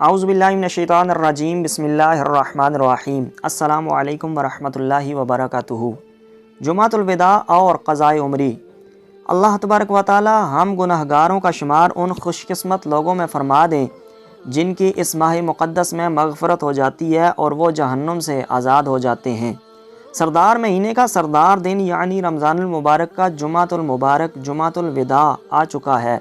اعوذ باللہ من الشیطان الرجیم، بسم اللہ الرحمن الرحیم۔ السلام علیکم ورحمۃ اللہ وبرکاتہ۔ جمعۃ الوداع اور قضاء عمری۔ اللہ تبارک و تعالی ہم گنہگاروں کا شمار ان خوش قسمت لوگوں میں فرما دیں جن کی اس ماہ مقدس میں مغفرت ہو جاتی ہے اور وہ جہنم سے آزاد ہو جاتے ہیں۔ سردار مہینے کا سردار دن یعنی رمضان المبارک کا جمعۃ المبارک جمعۃ الوداع آ چکا ہے۔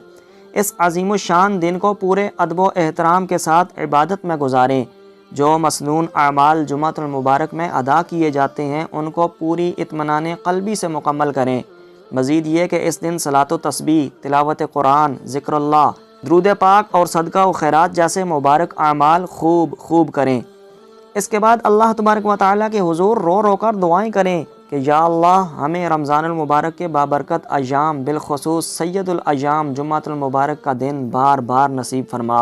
اس عظیم الشان دن کو پورے ادب و احترام کے ساتھ عبادت میں گزاریں۔ جو مسنون اعمال جمعۃ المبارک میں ادا کیے جاتے ہیں ان کو پوری اطمینان قلبی سے مکمل کریں۔ مزید یہ کہ اس دن صلاۃ و تسبیح، تلاوت قرآن، ذکر اللہ، درود پاک اور صدقہ و خیرات جیسے مبارک اعمال خوب کریں۔ اس کے بعد اللہ تبارک و تعالیٰ کے حضور رو رو کر دعائیں کریں کہ یا اللہ ہمیں رمضان المبارک کے بابرکت ایام بالخصوص سید الایام جمعۃ المبارک کا دن بار بار نصیب فرما،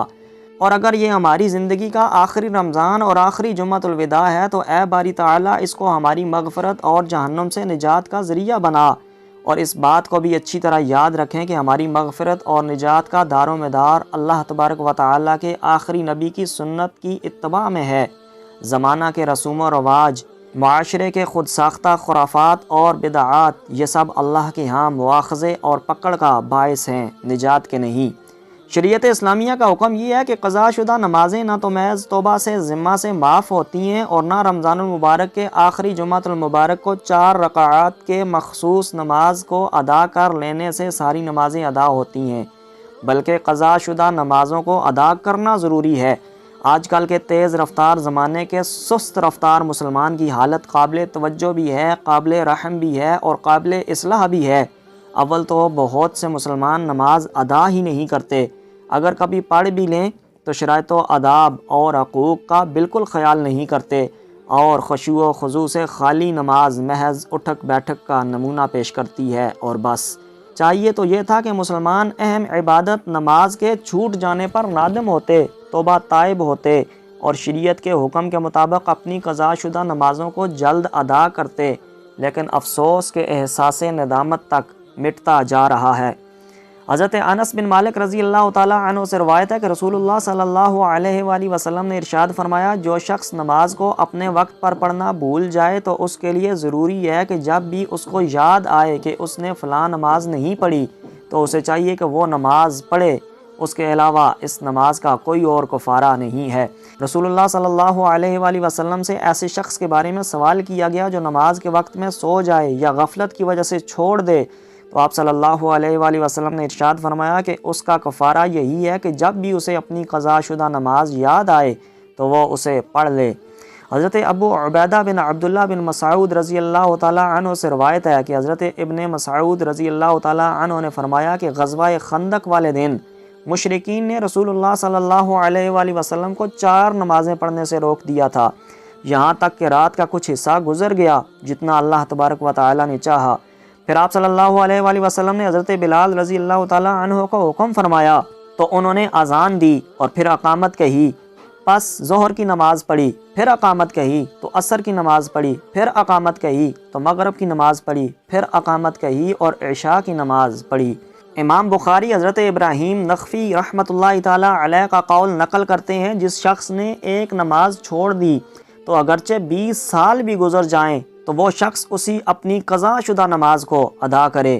اور اگر یہ ہماری زندگی کا آخری رمضان اور آخری جمعۃ الوداع ہے تو اے باری تعالیٰ اس کو ہماری مغفرت اور جہنم سے نجات کا ذریعہ بنا۔ اور اس بات کو بھی اچھی طرح یاد رکھیں کہ ہماری مغفرت اور نجات کا دار و مدار اللہ تبارک و تعالیٰ کے آخری نبی کی سنت کی اتباع میں ہے۔ زمانہ کے رسوم و رواج، معاشرے کے خود ساختہ خرافات اور بدعات، یہ سب اللہ کے ہاں مواخذے اور پکڑ کا باعث ہیں، نجات کے نہیں۔ شریعت اسلامیہ کا حکم یہ ہے کہ قضا شدہ نمازیں نہ تو محض توبہ سے ذمہ سے معاف ہوتی ہیں اور نہ رمضان المبارک کے آخری جمعۃ المبارک کو 4 رکعات کے مخصوص نماز کو ادا کر لینے سے ساری نمازیں ادا ہوتی ہیں، بلکہ قضا شدہ نمازوں کو ادا کرنا ضروری ہے۔ آج کل کے تیز رفتار زمانے کے سست رفتار مسلمان کی حالت قابل توجہ بھی ہے، قابل رحم بھی ہے اور قابل اصلاح بھی ہے۔ اول تو بہت سے مسلمان نماز ادا ہی نہیں کرتے، اگر کبھی پڑھ بھی لیں تو شرائط و آداب اور حقوق کا بالکل خیال نہیں کرتے، اور خشوع و خضوع سے خالی نماز محض اٹھک بیٹھک کا نمونہ پیش کرتی ہے اور بس۔ چاہیے تو یہ تھا کہ مسلمان اہم عبادت نماز کے چھوٹ جانے پر نادم ہوتے، توبہ طائب ہوتے اور شریعت کے حکم کے مطابق اپنی قضا شدہ نمازوں کو جلد ادا کرتے، لیکن افسوس کے احساس ندامت تک مٹتا جا رہا ہے۔ حضرت انس بن مالک رضی اللہ تعالیٰ عنہ سے روایت ہے کہ رسول اللہ صلی اللہ علیہ وآلہ وسلم نے ارشاد فرمایا، جو شخص نماز کو اپنے وقت پر پڑھنا بھول جائے تو اس کے لیے ضروری ہے کہ جب بھی اس کو یاد آئے کہ اس نے فلاں نماز نہیں پڑھی تو اسے چاہیے کہ وہ نماز پڑھے، اس کے علاوہ اس نماز کا کوئی اور کفارہ نہیں ہے۔ رسول اللہ صلی اللہ علیہ وآلہ وسلم سے ایسے شخص کے بارے میں سوال کیا گیا جو نماز کے وقت میں سو جائے یا غفلت کی وجہ سے چھوڑ دے، تو آپ صلی اللہ علیہ وآلہ وسلم نے ارشاد فرمایا کہ اس کا کفارہ یہی ہے کہ جب بھی اسے اپنی قضا شدہ نماز یاد آئے تو وہ اسے پڑھ لے۔ حضرت ابو عبیدہ بن عبداللہ بن مسعود رضی اللہ تعالیٰ عنہ سے روایت ہے کہ حضرت ابن مسعود رضی اللہ تعالیٰ عنہ نے فرمایا کہ غزوہ خندق والے دن مشرکین نے رسول اللہ صلی اللہ علیہ وآلہ وسلم کو 4 نمازیں پڑھنے سے روک دیا تھا، یہاں تک کہ رات کا کچھ حصہ گزر گیا جتنا اللہ تبارک و تعالیٰ نے چاہا۔ پھر آپ صلی اللہ علیہ وآلہ وسلم نے حضرت بلال رضی اللہ تعالیٰ عنہ کو حکم فرمایا تو انہوں نے اذان دی اور پھر اقامت کہی، پس ظہر کی نماز پڑھی، پھر اقامت کہی تو عصر کی نماز پڑھی، پھر اقامت کہی تو مغرب کی نماز پڑھی، پھر اقامت کہی اور عشاء کی نماز پڑھی۔ امام بخاری حضرت ابراہیم نخفی رحمۃ اللہ تعالیٰ علیہ کا قول نقل کرتے ہیں، جس شخص نے ایک نماز چھوڑ دی تو اگرچہ 20 سال بھی گزر جائیں تو وہ شخص اسی اپنی قضا شدہ نماز کو ادا کرے۔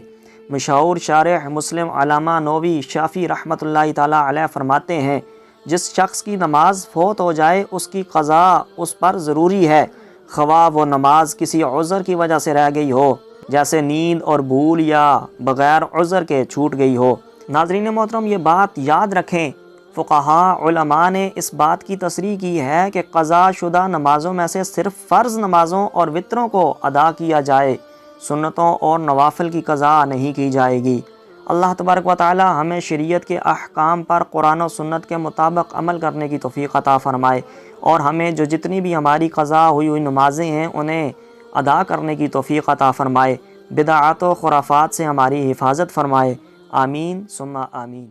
مشہور شارح مسلم علامہ نووی شافعی رحمۃ اللہ تعالیٰ علیہ فرماتے ہیں، جس شخص کی نماز فوت ہو جائے اس کی قضا اس پر ضروری ہے، خواہ وہ نماز کسی عذر کی وجہ سے رہ گئی ہو، جیسے نیند اور بھول یا بغیر عذر کے چھوٹ گئی ہو۔ ناظرین محترم، یہ بات یاد رکھیں، فقہاء علماء نے اس بات کی تصریح کی ہے کہ قضا شدہ نمازوں میں سے صرف فرض نمازوں اور وطروں کو ادا کیا جائے، سنتوں اور نوافل کی قضا نہیں کی جائے گی۔ اللہ تبارک و تعالی ہمیں شریعت کے احکام پر قرآن و سنت کے مطابق عمل کرنے کی توفیق عطا فرمائے، اور ہمیں جو جتنی بھی ہماری قضا ہوئی نمازیں ہیں انہیں ادا کرنے کی توفیق عطا فرمائے، بدعات و خرافات سے ہماری حفاظت فرمائے۔ آمین ثم آمین۔